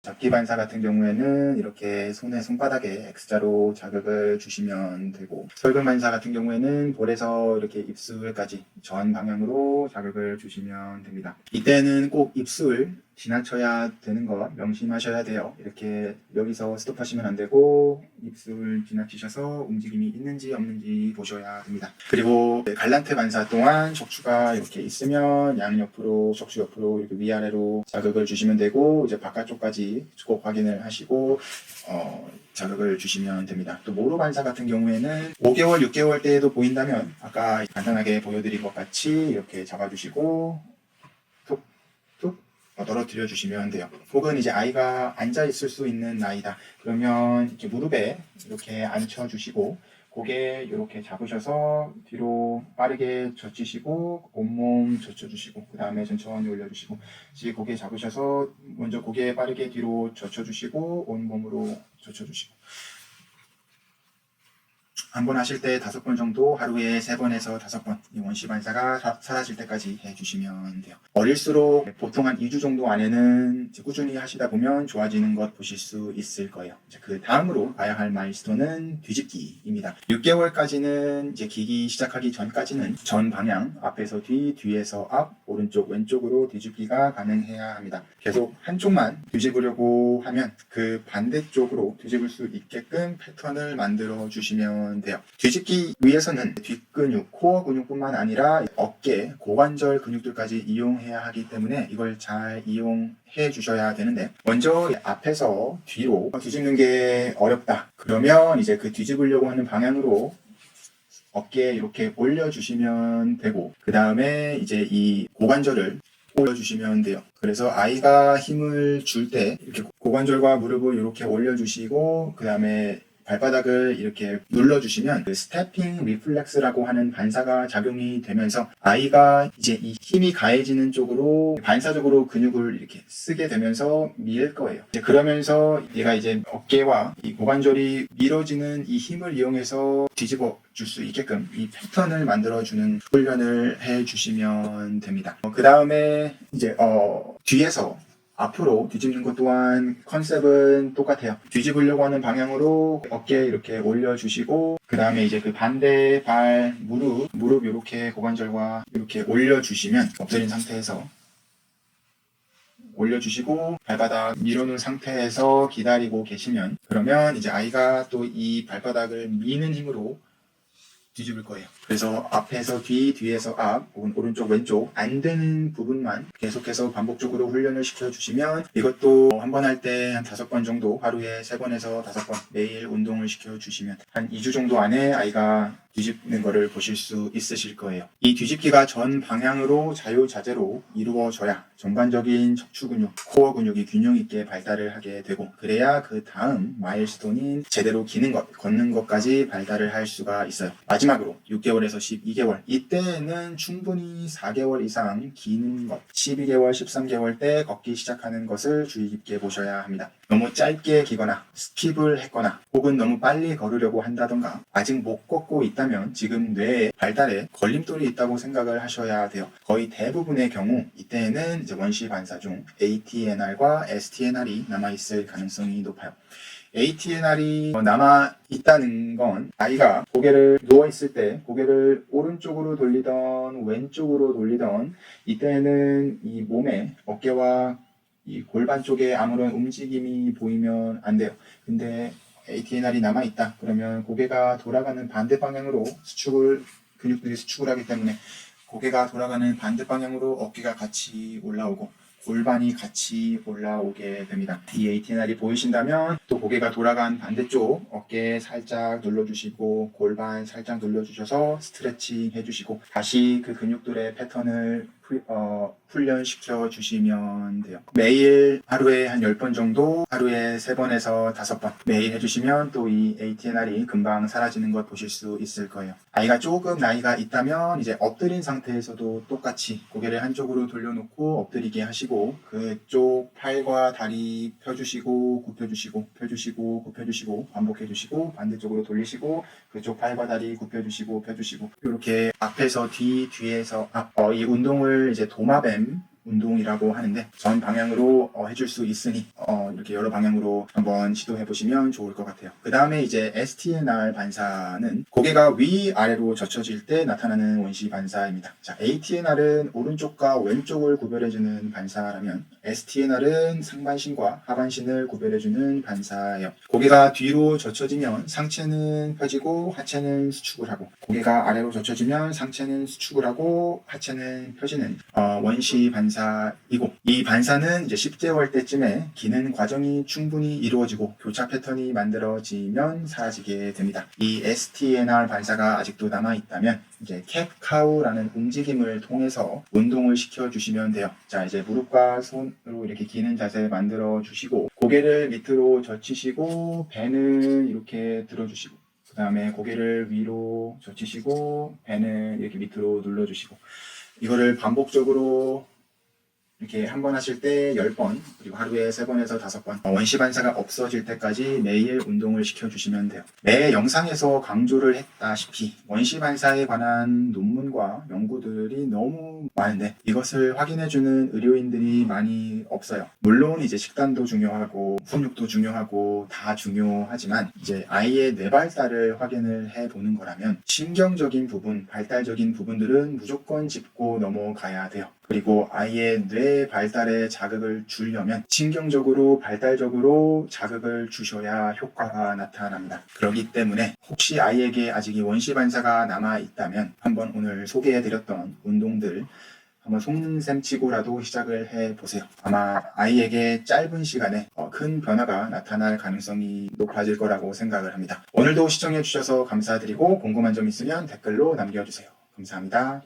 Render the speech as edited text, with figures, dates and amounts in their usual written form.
잡기 반사 같은 경우에는 이렇게 손바닥에 X자로 자극을 주시면 되고, 설근 반사 같은 경우에는 볼에서 이렇게 입술까지 전 방향으로 자극을 주시면 됩니다. 이때는 꼭 입술 지나쳐야 되는 거 명심하셔야 돼요. 이렇게 여기서 스톱하시면 안 되고 입술 지나치셔서 움직임이 있는지 없는지 보셔야 됩니다. 그리고 갈란트 반사 동안 척추가 이렇게 있으면 양옆으로, 척추 옆으로 이렇게 위아래로 자극을 주시면 되고, 이제 바깥쪽까지 꼭 확인을 하시고 자극을 주시면 됩니다. 또 모로 반사 같은 경우에는 5개월, 6개월 때에도 보인다면 아까 간단하게 보여드린 것 같이 이렇게 잡아주시고 떨어뜨려 주시면 돼요. 혹은 이제 아이가 앉아 있을 수 있는 나이다. 그러면 이렇게 무릎에 이렇게 앉혀 주시고 고개 이렇게 잡으셔서 뒤로 빠르게 젖히시고 온몸 젖혀주시고 그 다음에 천천히 올려주시고, 이제 고개 잡으셔서 먼저 고개 빠르게 뒤로 젖혀주시고 온몸으로 젖혀주시고, 한 번 하실 때 5번 정도, 하루에 3번에서 5번 이 원시 반사가 사라질 때까지 해주시면 돼요. 어릴수록 보통 한 2주 정도 안에는 꾸준히 하시다 보면 좋아지는 것 보실 수 있을 거예요. 그 다음으로 봐야 할 마일스톤은 뒤집기입니다. 6개월까지는 이제 기기 시작하기 전까지는 전 방향, 앞에서 뒤, 뒤에서 앞, 오른쪽, 왼쪽으로 뒤집기가 가능해야 합니다. 계속 한쪽만 뒤집으려고 하면 그 반대쪽으로 뒤집을 수 있게끔 패턴을 만들어 주시면 돼요. 뒤집기 위해서는 뒷근육, 코어 근육뿐만 아니라 어깨, 고관절 근육들까지 이용해야 하기 때문에 이걸 잘 이용해 주셔야 되는데, 먼저 앞에서 뒤로 뒤집는 게 어렵다. 그러면 이제 그 뒤집으려고 하는 방향으로 어깨에 이렇게 올려주시면 되고, 그 다음에 이제 이 고관절을 올려주시면 돼요. 그래서 아이가 힘을 줄 때 이렇게 고관절과 무릎을 이렇게 올려주시고 그 다음에 발바닥을 이렇게 눌러주시면 그 스태핑 리플렉스라고 하는 반사가 작용이 되면서 아이가 이제 이 힘이 가해지는 쪽으로 반사적으로 근육을 이렇게 쓰게 되면서 밀 거예요. 이제 그러면서 얘가 이제 어깨와 이 고관절이 밀어지는 이 힘을 이용해서 뒤집어 줄 수 있게끔 이 패턴을 만들어주는 훈련을 해주시면 됩니다. 그 다음에 이제 뒤에서 앞으로 뒤집는 것 또한 컨셉은 똑같아요. 뒤집으려고 하는 방향으로 어깨 이렇게 올려주시고 그 다음에 이제 그 반대 발 무릎 이렇게 고관절과 이렇게 올려주시면 엎드린 상태에서 올려주시고 발바닥 밀어놓은 상태에서 기다리고 계시면, 그러면 이제 아이가 또 이 발바닥을 미는 힘으로 뒤집을 거예요. 그래서 앞에서 뒤, 뒤에서 앞, 혹은 오른쪽, 왼쪽 안 되는 부분만 계속해서 반복적으로 훈련을 시켜주시면, 이것도 한 번 할 때 한 5번 정도, 하루에 3번에서 5번 매일 운동을 시켜주시면 한 2주 정도 안에 아이가 뒤집는 거를 보실 수 있으실 거예요. 이 뒤집기가 전 방향으로 자유자재로 이루어져야 전반적인 척추 근육, 코어 근육이 균형 있게 발달을 하게 되고, 그래야 그 다음 마일스톤인 제대로 기는 것, 걷는 것까지 발달을 할 수가 있어요. 마지막으로 6개월에서 12개월, 이때는 충분히 4개월 이상 기는 것, 12개월, 13개월 때 걷기 시작하는 것을 주의 깊게 보셔야 합니다. 너무 짧게 기거나 스킵을 했거나 혹은 너무 빨리 걸으려고 한다던가 아직 못 걷고 있다면 지금 뇌의 발달에 걸림돌이 있다고 생각을 하셔야 돼요. 거의 대부분의 경우 이때는 이제 원시 반사 중 ATNR과 STNR이 남아있을 가능성이 높아요. ATNR이 남아있다는 건 아이가 고개를 누워있을 때 고개를 오른쪽으로 돌리던 왼쪽으로 돌리던 이때는 이 몸에 어깨와 이 골반 쪽에 아무런 움직임이 보이면 안 돼요. 근데 ATNR이 남아있다. 그러면 고개가 돌아가는 반대 방향으로 근육들이 수축을 하기 때문에 고개가 돌아가는 반대 방향으로 어깨가 같이 올라오고 골반이 같이 올라오게 됩니다. 이 ATNR이 보이신다면 또 고개가 돌아간 반대쪽 어깨 살짝 눌러주시고 골반 살짝 눌러주셔서 스트레칭 해주시고 다시 그 근육들의 패턴을 훈련시켜 주시면 돼요. 매일 하루에 한 10번 정도, 하루에 3번에서 5번 매일 해주시면 또 이 ATNR이 금방 사라지는 것 보실 수 있을 거예요. 아이가 조금 나이가 있다면 이제 엎드린 상태에서도 똑같이 고개를 한쪽으로 돌려놓고 엎드리게 하시고 그쪽 팔과 다리 펴주시고 굽혀주시고 펴주시고 굽혀주시고 반복해주시고 반대쪽으로 돌리시고 그쪽 팔과 다리 굽혀주시고 펴주시고 이렇게 앞에서 뒤, 뒤에서 앞 이 운동을 이제 도마뱀 운동이라고 하는데 전 방향으로 해줄 수 있으니 이렇게 여러 방향으로 한번 시도해 보시면 좋을 것 같아요. 그 다음에 이제 STNR 반사는 고개가 위아래로 젖혀질 때 나타나는 원시 반사입니다. 자, ATNR은 오른쪽과 왼쪽을 구별해주는 반사라면 STNR은 상반신과 하반신을 구별해주는 반사예요. 고개가 뒤로 젖혀지면 상체는 펴지고 하체는 수축을 하고, 고개가 아래로 젖혀지면 상체는 수축을 하고 하체는 펴지는 원시 반사이고, 이 반사는 이제 10개월 때쯤에 기는 과정이 충분히 이루어지고 교차 패턴이 만들어지면 사라지게 됩니다. 이 STNR 반사가 아직도 남아있다면 이제 캣카우라는 움직임을 통해서 운동을 시켜주시면 돼요. 자, 이제 무릎과 손으로 이렇게 기는 자세 만들어 주시고, 고개를 밑으로 젖히시고 배는 이렇게 들어주시고, 그 다음에 고개를 위로 젖히시고 배는 이렇게 밑으로 눌러주시고, 이거를 반복적으로 이렇게 한 번 하실 때 10번, 그리고 하루에 3번에서 5번, 원시 반사가 없어질 때까지 매일 운동을 시켜주시면 돼요. 매 영상에서 강조를 했다시피 원시 반사에 관한 논문과 연구들이 너무 많은데 이것을 확인해주는 의료인들이 많이 없어요. 물론 이제 식단도 중요하고 훈육도 중요하고 다 중요하지만 이제 아이의 뇌 발달을 확인을 해보는 거라면 신경적인 부분, 발달적인 부분들은 무조건 짚고 넘어가야 돼요. 그리고 아이의 뇌 발달에 자극을 주려면 신경적으로 발달적으로 자극을 주셔야 효과가 나타납니다. 그렇기 때문에 혹시 아이에게 아직 이 원시 반사가 남아 있다면 한번 오늘 소개해드렸던 운동들 한번 속는셈 치고라도 시작을 해보세요. 아마 아이에게 짧은 시간에 큰 변화가 나타날 가능성이 높아질 거라고 생각을 합니다. 오늘도 시청해주셔서 감사드리고 궁금한 점 있으면 댓글로 남겨주세요. 감사합니다.